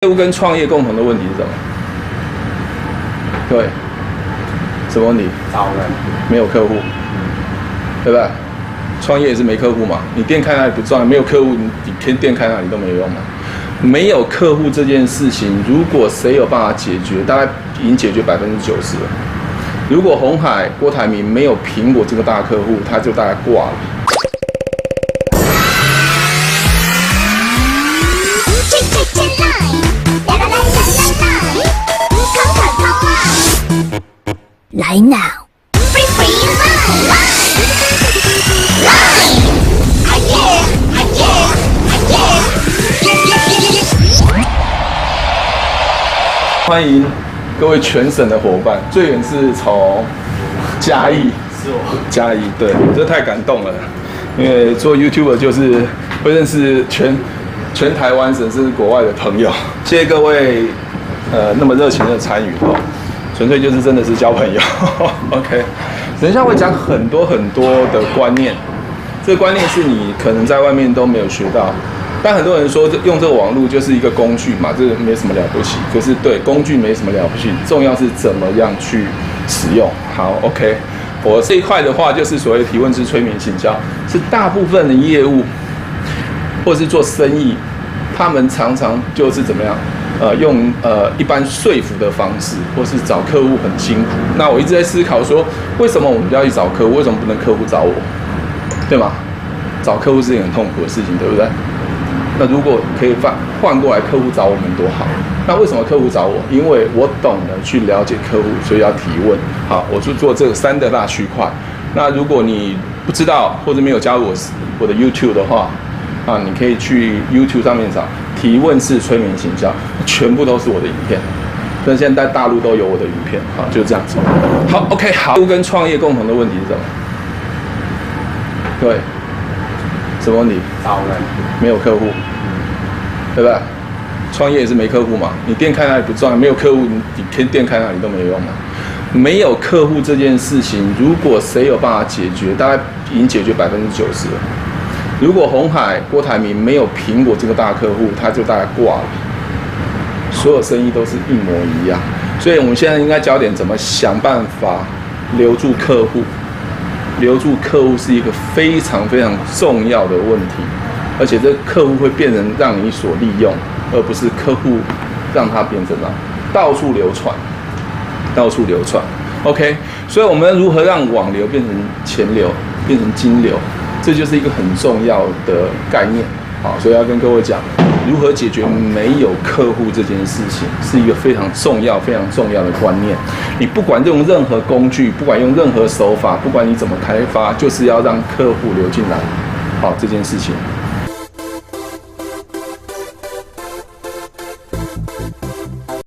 业务跟创业共同的问题是什么？对，什么问题？找人，没有客户，对不对？创业也是没客户嘛，你店开那里不赚，没有客户，你偏店开那里都没有用嘛。没有客户这件事情，如果谁有办法解决，大概已经解决90%了。如果鸿海郭台铭没有苹果这个大客户，他就大概挂了。来 now， free free line， 欢迎各位全省的伙伴，最远是从嘉义，是我。嘉义，对，这太感动了，因为做 YouTuber 就是会认识全台湾甚至国外的朋友。谢谢各位那么热情的参与哦，纯粹就是真的是交朋友。OK， 等一下会讲很多的观念，这个观念是你可能在外面都没有学到。但很多人说用这个网络就是一个工具嘛，这个没什么了不起。可是对，工具没什么了不起，重要是怎么样去使用。好 ，OK， 我这一块的话就是所谓提问式催眠行销，是大部分的业务或是做生意，他们常常就是怎么样，用一般说服的方式，或是找客户很辛苦。那我一直在思考说，为什么我们要去找客户？为什么不能客户找我？对吗？找客户是一件很痛苦的事情，对不对？那如果可以换过来，客户找我们多好。那为什么客户找我？因为我懂得去了解客户，所以要提问。好，我就做这个3大区块。那如果你不知道或者没有加入我的 YouTube 的话，啊，你可以去 YouTube 上面找提问式催眠行销，全部都是我的影片。那现在在大陆都有我的影片，好，就是这样子。好 ，OK， 好。业务跟创业共同的问题是什么？对，什么问题？找人，没有客户，对不对？创业也是没客户嘛，你店开那里不赚，没有客户，你偏店开那里都没有用嘛。没有客户这件事情，如果谁有办法解决，大概已经解决90%了。如果鸿海郭台铭没有苹果这个大客户，他就大概挂了。所有生意都是一模一样，所以我们现在应该焦点怎么想办法留住客户。留住客户是一个非常重要的问题，而且这客户会变成让你所利用，而不是客户让它变成到处流传。OK， 所以我们如何让网流变成钱流，变成金流，这就是一个很重要的概念。好，所以要跟各位讲，如何解决没有客户这件事情，是一个非常重要的观念。你不管用任何工具，不管用任何手法，不管你怎么开发，就是要让客户流进来。好，这件事情。